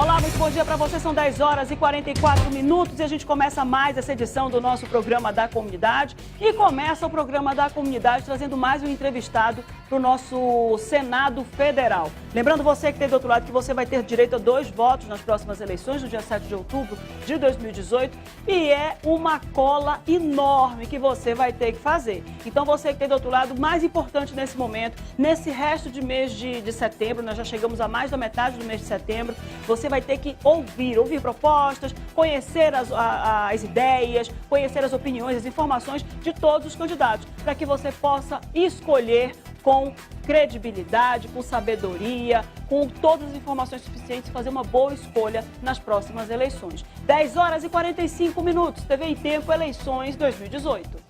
Olá, muito bom dia para você. São 10 horas e 44 minutos e a gente começa mais essa edição do nosso programa da comunidade. E começa o programa da comunidade trazendo mais um entrevistado para o nosso Senado Federal. Lembrando você que tem do outro lado que você vai ter direito a 2 votos nas próximas eleições, no dia 7 de outubro de 2018. E é uma cola enorme que você vai ter que fazer. Então você que tem do outro lado, mais importante nesse momento, nesse resto de mês de setembro, nós já chegamos a mais da metade do mês de setembro, você vai ter que ouvir propostas, conhecer as ideias, conhecer as opiniões, as informações de todos os candidatos, para que você possa escolher com credibilidade, com sabedoria, com todas as informações suficientes e fazer uma boa escolha nas próximas eleições. 10 horas e 45 minutos, TV em Tempo, eleições 2018.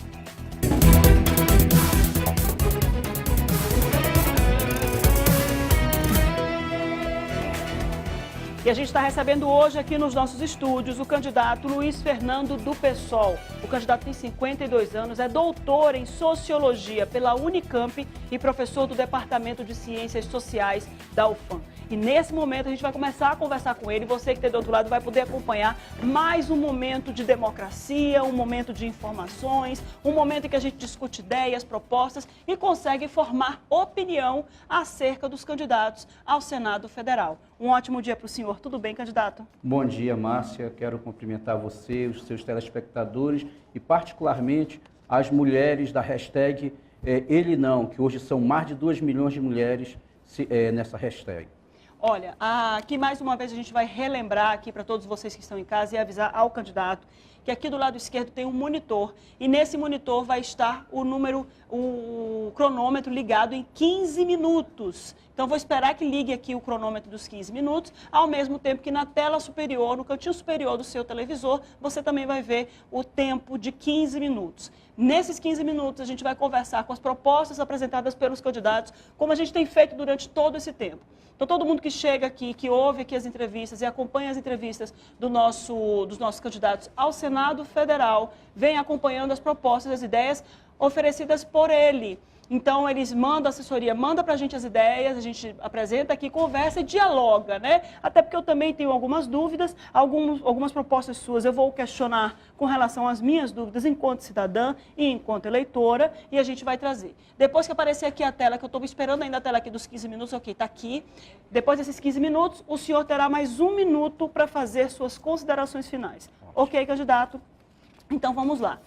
E a gente está recebendo hoje aqui nos nossos estúdios o candidato Luiz Fernando do PSOL. O candidato tem 52 anos, é doutor em Sociologia pela Unicamp e professor do Departamento de Ciências Sociais da UFAM. E nesse momento a gente vai começar a conversar com ele. Você que está do outro lado vai poder acompanhar mais um momento de democracia, um momento de informações, um momento em que a gente discute ideias, propostas e consegue formar opinião acerca dos candidatos ao Senado Federal. Um ótimo dia para o senhor. Tudo bem, candidato? Bom dia, Márcia. Quero cumprimentar você, os seus telespectadores e particularmente as mulheres da hashtag Ele Não, que hoje são mais de 2 milhões de mulheres nessa hashtag. Olha, aqui mais uma vez a gente vai relembrar aqui para todos vocês que estão em casa e avisar ao candidato que aqui do lado esquerdo tem um monitor e nesse monitor vai estar o cronômetro ligado em 15 minutos. Então vou esperar que ligue aqui o cronômetro dos 15 minutos, ao mesmo tempo que na tela superior, no cantinho superior do seu televisor, você também vai ver o tempo de 15 minutos. Nesses 15 minutos a gente vai conversar com as propostas apresentadas pelos candidatos, como a gente tem feito durante todo esse tempo. Então, todo mundo que chega aqui, que ouve aqui as entrevistas e acompanha as entrevistas dos nossos candidatos ao Senado Federal, vem acompanhando as propostas, as ideias oferecidas por ele. Então, eles mandam, a assessoria manda para a gente as ideias, a gente apresenta aqui, conversa e dialoga, né? Até porque eu também tenho algumas dúvidas, algumas propostas suas eu vou questionar com relação às minhas dúvidas enquanto cidadã e enquanto eleitora, e a gente vai trazer. Depois que aparecer aqui a tela, que eu estou esperando ainda a tela aqui dos 15 minutos, ok, está aqui. Depois desses 15 minutos, o senhor terá mais 1 minuto para fazer suas considerações finais. Ok, candidato? Então, vamos lá.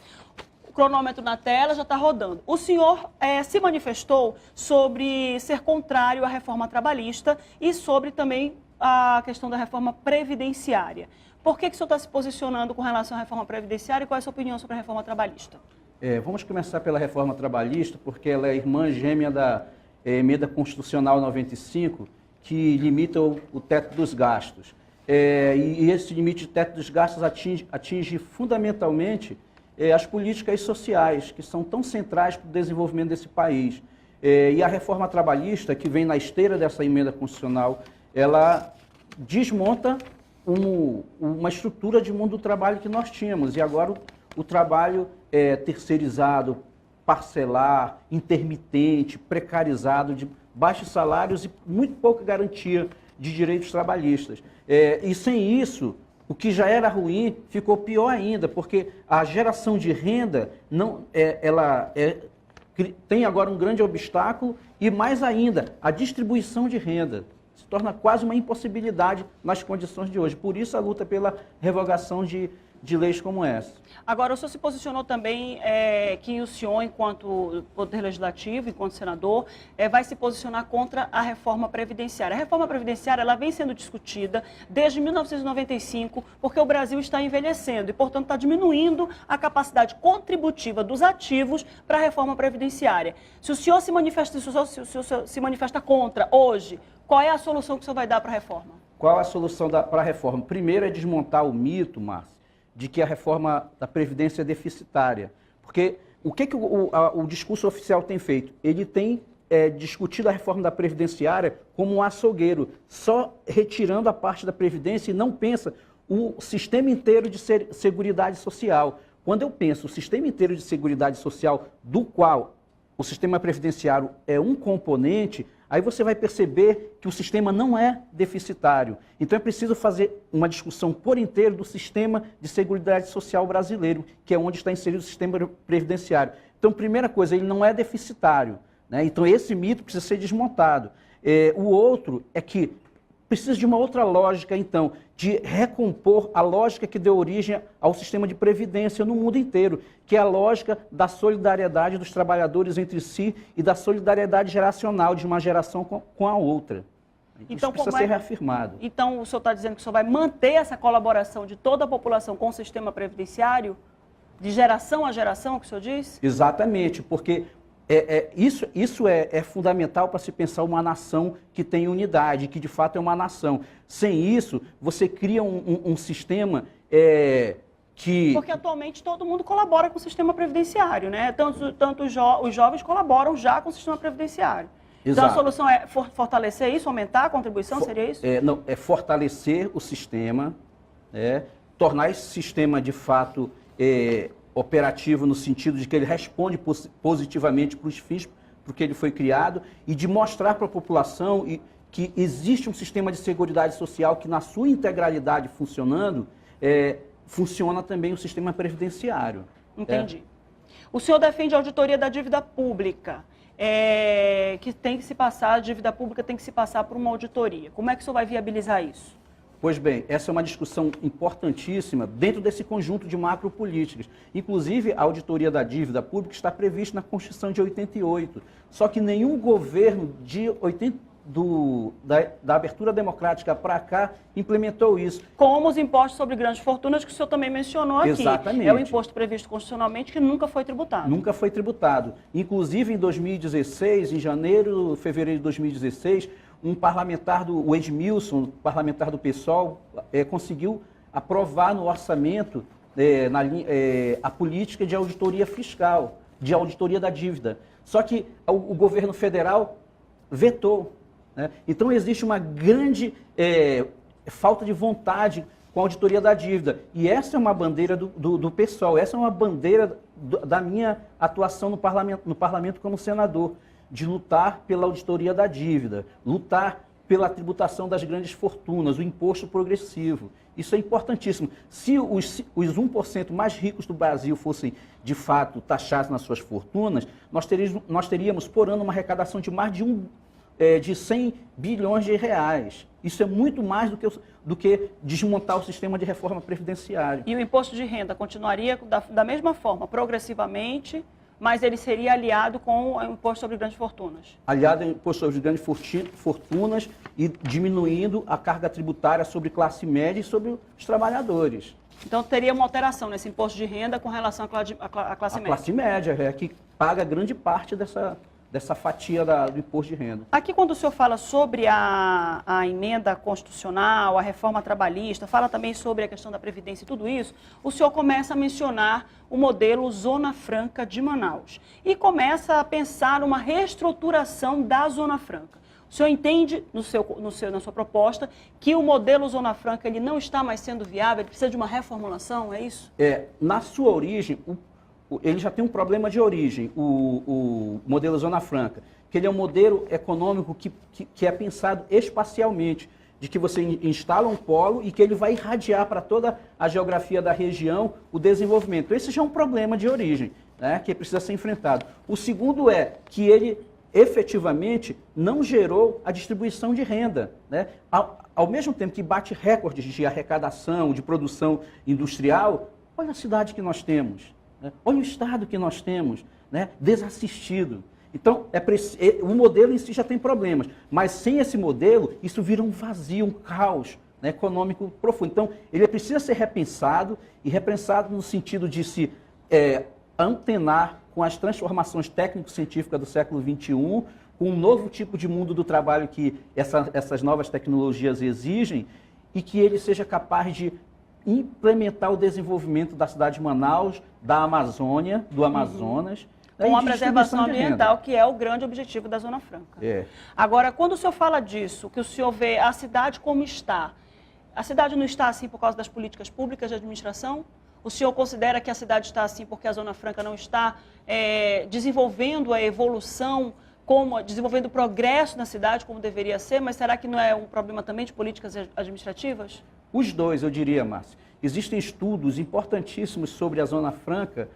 O cronômetro na tela já está rodando. O senhor se manifestou sobre ser contrário à reforma trabalhista e sobre também a questão da reforma previdenciária. Por que o senhor está se posicionando com relação à reforma previdenciária e qual é a sua opinião sobre a reforma trabalhista? Vamos começar pela reforma trabalhista, porque ela é irmã gêmea da Emenda Constitucional 95, que limita o teto dos gastos. E esse limite de teto dos gastos atinge fundamentalmente as políticas sociais, que são tão centrais para o desenvolvimento desse país. E a reforma trabalhista, que vem na esteira dessa emenda constitucional, ela desmonta uma estrutura de mundo do trabalho que nós tínhamos. E agora o trabalho é terceirizado, parcelar, intermitente, precarizado, de baixos salários e muito pouca garantia de direitos trabalhistas. E sem isso, o que já era ruim ficou pior ainda, porque a geração de renda tem agora um grande obstáculo e, mais ainda, a distribuição de renda se torna quase uma impossibilidade nas condições de hoje. Por isso, a luta pela revogação de leis como essa. Agora, o senhor se posicionou também que o senhor, enquanto Poder Legislativo, enquanto senador, vai se posicionar contra a reforma previdenciária. A reforma previdenciária ela vem sendo discutida desde 1995, porque o Brasil está envelhecendo e, portanto, está diminuindo a capacidade contributiva dos ativos para a reforma previdenciária. Se o senhor se manifesta contra hoje, qual é a solução que o senhor vai dar para a reforma? Qual a solução para a reforma? Primeiro é desmontar o mito, Márcio, de que a reforma da Previdência é deficitária. Porque o que o discurso oficial tem feito? Ele tem discutido a reforma da Previdenciária como um açougueiro, só retirando a parte da Previdência e não pensa o sistema inteiro de Seguridade Social. Quando eu penso o sistema inteiro de Seguridade Social, do qual o sistema previdenciário é um componente, aí você vai perceber que o sistema não é deficitário. Então é preciso fazer uma discussão por inteiro do sistema de seguridade social brasileiro, que é onde está inserido o sistema previdenciário. Então, primeira coisa, ele não é deficitário, né? Então esse mito precisa ser desmontado. O outro é que precisa de uma outra lógica, então, de recompor a lógica que deu origem ao sistema de previdência no mundo inteiro, que é a lógica da solidariedade dos trabalhadores entre si e da solidariedade geracional de uma geração com a outra. Isso precisa ser reafirmado. Então, o senhor está dizendo que o senhor vai manter essa colaboração de toda a população com o sistema previdenciário, de geração a geração, que o senhor diz? Exatamente, porque isso é fundamental para se pensar uma nação que tem unidade, que de fato é uma nação. Sem isso, você cria um sistema que... Porque atualmente todo mundo colabora com o sistema previdenciário, né? Tanto os jovens colaboram já com o sistema previdenciário. Exato. Então a solução é fortalecer isso, aumentar a contribuição, seria isso? Não, é fortalecer o sistema, tornar esse sistema de fato... operativo no sentido de que ele responde positivamente para os fins para que ele foi criado e de mostrar para a população que existe um sistema de seguridade social que, na sua integralidade funcionando, funciona também o sistema previdenciário. Entendi. O senhor defende a auditoria da dívida pública, que tem que se passar, a dívida pública tem que se passar por uma auditoria. Como é que o senhor vai viabilizar isso? Pois bem, essa é uma discussão importantíssima dentro desse conjunto de macropolíticas. Inclusive, a auditoria da dívida pública está prevista na Constituição de 88. Só que nenhum governo da abertura democrática para cá implementou isso. Como os impostos sobre grandes fortunas, que o senhor também mencionou aqui. Exatamente. É um imposto previsto constitucionalmente que nunca foi tributado. Nunca foi tributado. Inclusive, em 2016, em janeiro, fevereiro de 2016, um parlamentar, o Edmilson, parlamentar do PSOL, conseguiu aprovar no orçamento a política de auditoria fiscal, de auditoria da dívida. Só que o governo federal vetou. Né? Então existe uma grande falta de vontade com a auditoria da dívida. E essa é uma bandeira do PSOL, essa é uma bandeira da minha atuação no parlamento como senador, de lutar pela auditoria da dívida, lutar pela tributação das grandes fortunas, o imposto progressivo. Isso é importantíssimo. Se os 1% mais ricos do Brasil fossem, de fato, taxados nas suas fortunas, nós teríamos, por ano, uma arrecadação de mais de 100 bilhões de reais. Isso é muito mais do que desmontar o sistema de reforma previdenciária. E o imposto de renda continuaria da mesma forma, progressivamente, mas ele seria aliado com o imposto sobre grandes fortunas. Aliado ao imposto sobre grandes fortunas e diminuindo a carga tributária sobre classe média e sobre os trabalhadores. Então teria uma alteração nesse imposto de renda com relação à classe média. A classe média é que paga grande parte dessa fatia do imposto de renda. Aqui, quando o senhor fala sobre a emenda constitucional, a reforma trabalhista, fala também sobre a questão da Previdência e tudo isso, o senhor começa a mencionar o modelo Zona Franca de Manaus e começa a pensar uma reestruturação da Zona Franca. O senhor entende, na sua proposta, que o modelo Zona Franca ele não está mais sendo viável, ele precisa de uma reformulação, é isso? Na sua origem, ele já tem um problema de origem, o modelo Zona Franca, que ele é um modelo econômico que é pensado espacialmente, de que você instala um polo e que ele vai irradiar para toda a geografia da região o desenvolvimento. Esse já é um problema de origem, né, que precisa ser enfrentado. O segundo é que ele efetivamente não gerou a distribuição de renda, né? Ao mesmo tempo que bate recordes de arrecadação, de produção industrial, olha a cidade que nós temos. Olha o estado que nós temos, né? Desassistido. Então, o modelo em si já tem problemas, mas sem esse modelo, isso vira um vazio, um caos, né, econômico profundo. Então, ele precisa ser repensado, e repensado no sentido de se antenar com as transformações técnico-científicas do século XXI, com um novo tipo de mundo do trabalho que essas novas tecnologias exigem, e que ele seja capaz de implementar o desenvolvimento da cidade de Manaus, da Amazônia, do Amazonas. Com a preservação ambiental, que é o grande objetivo da Zona Franca. Agora, quando o senhor fala disso, que o senhor vê a cidade como está, a cidade não está assim por causa das políticas públicas de administração? O senhor considera que a cidade está assim porque a Zona Franca não está desenvolvendo a evolução como desenvolvendo progresso na cidade, como deveria ser, mas será que não é um problema também de políticas administrativas? Os dois, eu diria, Márcia. Existem estudos importantíssimos sobre a Zona Franca.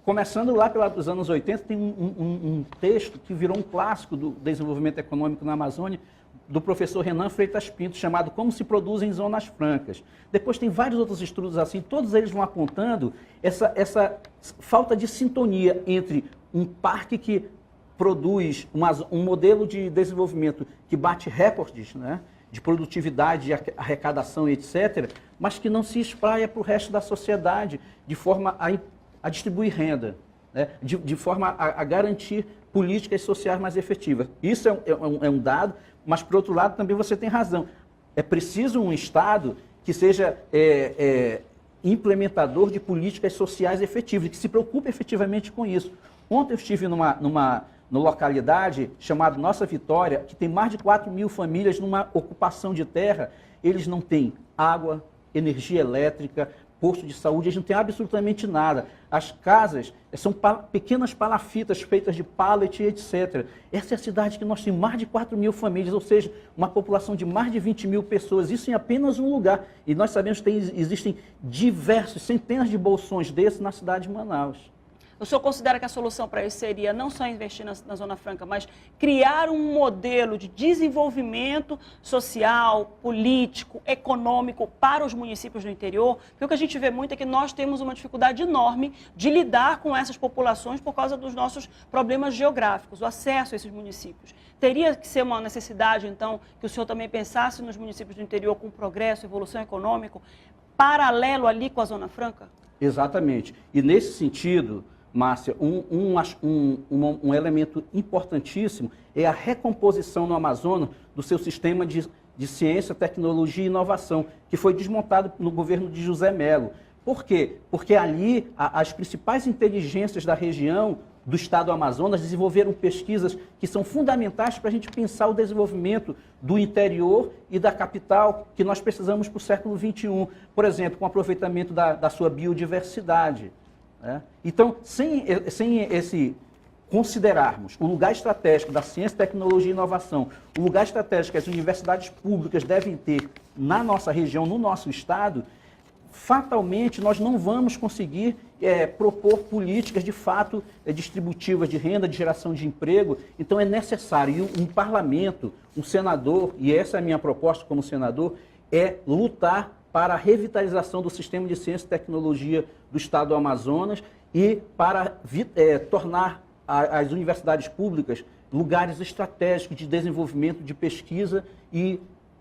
Começando lá pelos anos 80, tem um texto que virou um clássico do desenvolvimento econômico na Amazônia, do professor Renan Freitas Pinto, chamado Como se Produzem Zonas Francas. Depois tem vários outros estudos assim, todos eles vão apontando essa falta de sintonia entre um parque que produz um modelo de desenvolvimento que bate recordes, né, de produtividade, de arrecadação, etc., mas que não se espraia para o resto da sociedade de forma a distribuir renda, né? De forma a garantir políticas sociais mais efetivas. Isso é um dado, mas, por outro lado, também você tem razão. É preciso um Estado que seja implementador de políticas sociais efetivas, que se preocupe efetivamente com isso. Ontem eu estive numa localidade chamada Nossa Vitória, que tem mais de 4.000 famílias numa ocupação de terra. Eles não têm água, energia elétrica, posto de saúde, eles não têm absolutamente nada. As casas são pequenas palafitas feitas de pallet, etc. Essa é a cidade que nós temos mais de 4.000 famílias, ou seja, uma população de mais de 20.000 pessoas, isso em apenas um lugar. E nós sabemos que existem centenas de bolsões desses na cidade de Manaus. O senhor considera que a solução para isso seria não só investir na Zona Franca, mas criar um modelo de desenvolvimento social, político, econômico para os municípios do interior? Porque o que a gente vê muito é que nós temos uma dificuldade enorme de lidar com essas populações por causa dos nossos problemas geográficos, o acesso a esses municípios. Teria que ser uma necessidade, então, que o senhor também pensasse nos municípios do interior com progresso, evolução econômica, paralelo ali com a Zona Franca? Exatamente. E nesse sentido, Márcia, um elemento importantíssimo é a recomposição no Amazonas do seu sistema de ciência, tecnologia e inovação, que foi desmontado no governo de José Melo. Por quê? Porque ali as principais inteligências da região do estado do Amazonas desenvolveram pesquisas que são fundamentais para a gente pensar o desenvolvimento do interior e da capital que nós precisamos para o século XXI. Por exemplo, com o aproveitamento da sua biodiversidade. Né? Então, sem considerarmos o lugar estratégico da ciência, tecnologia e inovação, o lugar estratégico que as universidades públicas devem ter na nossa região, no nosso estado, fatalmente nós não vamos conseguir propor políticas de fato distributivas de renda, de geração de emprego. Então é necessário um parlamento, um senador, e essa é a minha proposta como senador, é lutar para a revitalização do sistema de ciência e tecnologia do estado do Amazonas e para tornar as universidades públicas lugares estratégicos de desenvolvimento, de pesquisa e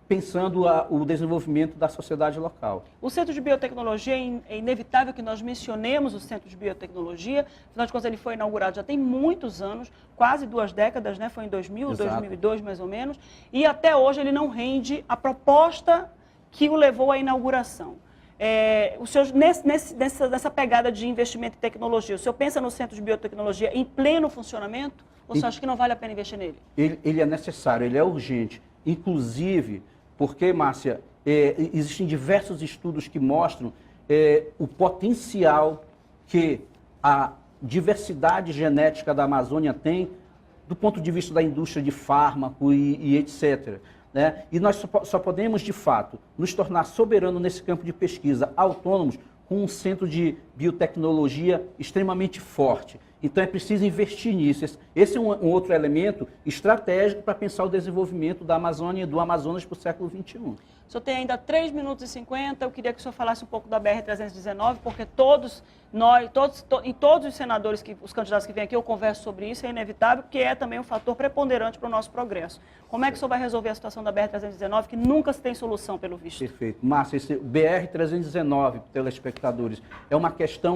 pensando o desenvolvimento da sociedade local. O Centro de Biotecnologia, é inevitável que nós mencionemos o Centro de Biotecnologia, afinal de contas ele foi inaugurado já tem muitos anos, quase 2 décadas, né? Foi em 2000, Exato. 2002 mais ou menos, e até hoje ele não rende a proposta que o levou à inauguração. O senhor, nessa pegada de investimento em tecnologia, o senhor pensa no Centro de Biotecnologia em pleno funcionamento ou você acha que não vale a pena investir nele? Ele é necessário, ele é urgente. Inclusive, porque, Márcia, existem diversos estudos que mostram o potencial que a diversidade genética da Amazônia tem do ponto de vista da indústria de fármaco e etc., né? E nós só podemos, de fato, nos tornar soberanos nesse campo de pesquisa, autônomos, com um centro de biotecnologia extremamente forte. Então é preciso investir nisso. Esse é um outro elemento estratégico para pensar o desenvolvimento da Amazônia e do Amazonas para o século XXI. O senhor tem ainda 3 minutos e 50, eu queria que o senhor falasse um pouco da BR-319, porque todos os senadores, os candidatos que vêm aqui, eu converso sobre isso, é inevitável, porque é também um fator preponderante para o nosso progresso. Como é que o senhor vai resolver a situação da BR-319, que nunca se tem solução, pelo visto? Perfeito. Márcia, esse BR-319, telespectadores, é uma questão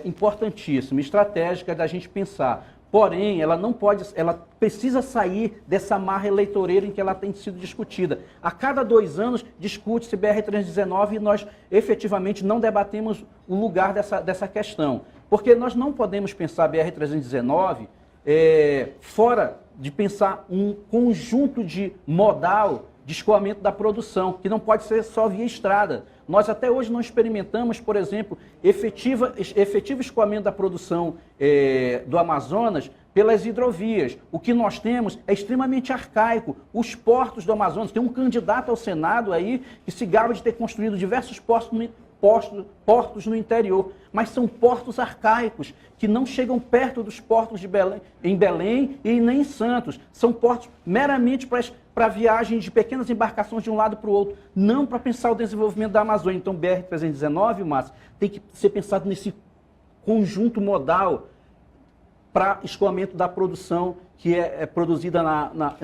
importantíssima, estratégica da gente pensar. Porém, ela precisa sair dessa marra eleitoreira em que ela tem sido discutida. A cada 2 anos discute-se BR-319 e nós efetivamente não debatemos o lugar dessa questão. Porque nós não podemos pensar BR-319 fora de pensar um conjunto de modal de escoamento da produção, que não pode ser só via estrada. Nós até hoje não experimentamos, por exemplo, efetivo escoamento da produção do Amazonas pelas hidrovias. O que nós temos é extremamente arcaico. Os portos do Amazonas, tem um candidato ao Senado aí que se gaba de ter construído diversos portos no interior, mas são portos arcaicos, que não chegam perto dos portos de Belém, em Belém e nem em Santos. São portos meramente para viagem de pequenas embarcações de um lado para o outro, não para pensar o desenvolvimento da Amazônia. Então, BR-319, Márcio, tem que ser pensado nesse conjunto modal para escoamento da produção que é produzida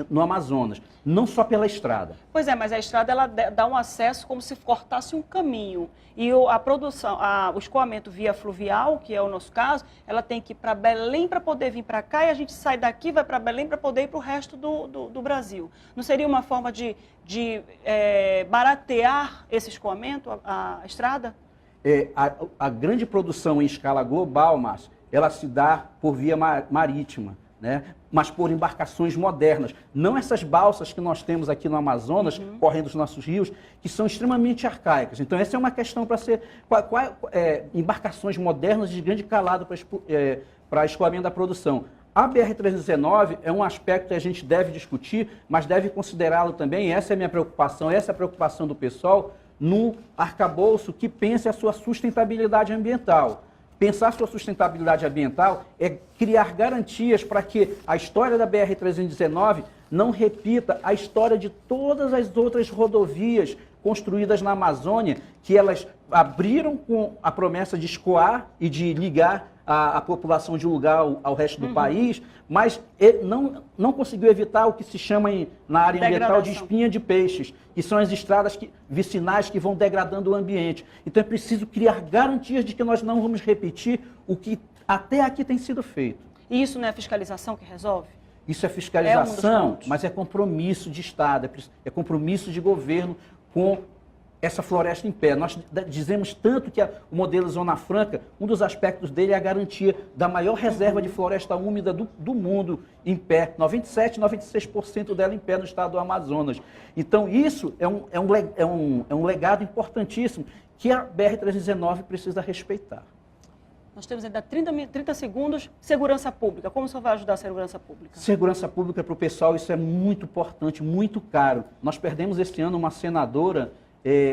no Amazonas, não só pela estrada. Pois é, mas a estrada ela dá um acesso como se cortasse um caminho. E a produção, o escoamento via fluvial, que é o nosso caso, ela tem que ir para Belém para poder vir para cá, e a gente sai daqui, vai para Belém para poder ir para o resto do Brasil. Não seria uma forma de baratear esse escoamento, a estrada? A grande produção em escala global, Márcio, ela se dá por via marítima, né? Mas por embarcações modernas. Não essas balsas que nós temos aqui no Amazonas, correndo os nossos rios, que são extremamente arcaicas. Então, essa é uma questão para ser... embarcações modernas de grande calado para escoamento da produção. A BR-319 é um aspecto que a gente deve discutir, mas deve considerá-lo também, essa é a minha preocupação, essa é a preocupação do pessoal, no arcabouço que pense a sua sustentabilidade ambiental. Pensar sua sustentabilidade ambiental é criar garantias para que a história da BR-319 não repita a história de todas as outras rodovias construídas na Amazônia, que elas abriram com a promessa de escoar e de ligar a população de um lugar ao resto do país, mas não conseguiu evitar o que se chama na área ambiental de espinha de peixes, que são as estradas vicinais que vão degradando o ambiente. Então é preciso criar garantias de que nós não vamos repetir o que até aqui tem sido feito. E isso não é fiscalização que resolve? Isso é fiscalização, mas é compromisso de Estado, é compromisso de governo com essa floresta em pé. Nós dizemos tanto que o modelo Zona Franca, um dos aspectos dele é a garantia da maior reserva de floresta úmida do mundo em pé. 97%, 96% dela em pé no estado do Amazonas. Então isso é um legado importantíssimo que a BR-319 precisa respeitar. Nós temos ainda 30 segundos. Segurança pública. Como o senhor vai ajudar a segurança pública? Segurança pública para o pessoal, isso é muito importante, muito caro. Nós perdemos este ano uma senadora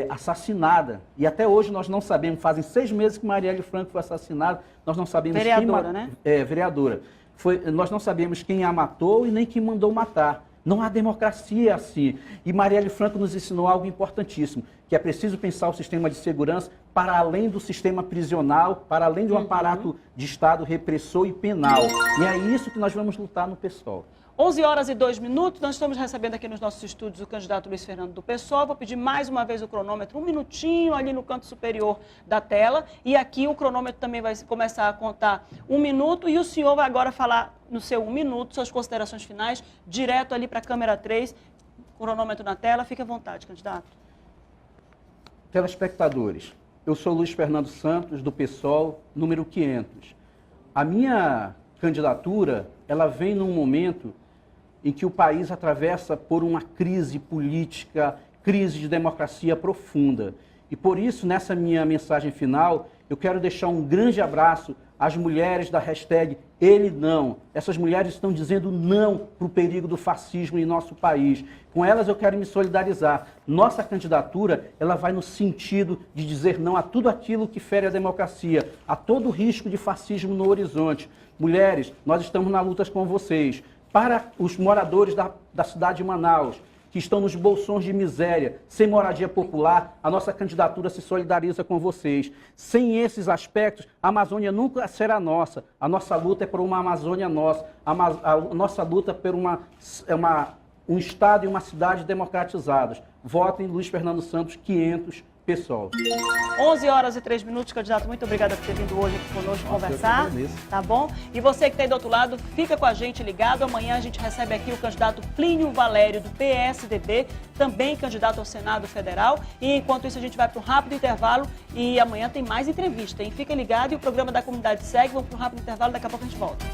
assassinada. E até hoje nós não sabemos, fazem 6 meses que Marielle Franco foi assassinada, nós não sabemos vereadora, né? Vereadora. Nós não sabemos quem a matou e nem quem mandou matar. Não há democracia assim. E Marielle Franco nos ensinou algo importantíssimo, que é preciso pensar o sistema de segurança para além do sistema prisional, para além de um aparato de Estado repressor e penal. E é isso que nós vamos lutar no PSOL. 11h02, nós estamos recebendo aqui nos nossos estúdios o candidato Luiz Fernando do PSOL. Vou pedir mais uma vez o cronômetro, 1 minutinho ali no canto superior da tela. E aqui o cronômetro também vai começar a contar 1 minuto. E o senhor vai agora falar no seu 1 minuto, suas considerações finais, direto ali para a câmera 3. Cronômetro na tela, fique à vontade, candidato. Telespectadores, eu sou Luiz Fernando Santos, do PSOL, número 500. A minha candidatura, ela vem num momento em que o país atravessa por uma crise política, crise de democracia profunda. E por isso, nessa minha mensagem final, eu quero deixar um grande abraço às mulheres da hashtag Ele Não. Essas mulheres estão dizendo não para o perigo do fascismo em nosso país. Com elas eu quero me solidarizar. Nossa candidatura, ela vai no sentido de dizer não a tudo aquilo que fere a democracia, a todo risco de fascismo no horizonte. Mulheres, nós estamos na luta com vocês. Para os moradores da cidade de Manaus, que estão nos bolsões de miséria, sem moradia popular, a nossa candidatura se solidariza com vocês. Sem esses aspectos, a Amazônia nunca será nossa. A nossa luta é por uma Amazônia nossa. A nossa luta é por um Estado e uma cidade democratizados. Votem Luiz Fernando Santos, 500, PSOL. 11h03, candidato, muito obrigada por ter vindo hoje aqui conosco conversar, tá bom? E você que está aí do outro lado, fica com a gente ligado. Amanhã a gente recebe aqui o candidato Plínio Valério, do PSDB, também candidato ao Senado Federal. E enquanto isso a gente vai para um rápido intervalo e amanhã tem mais entrevista, hein? Fica ligado e o programa da comunidade segue. Vamos para um rápido intervalo, daqui a pouco a gente volta.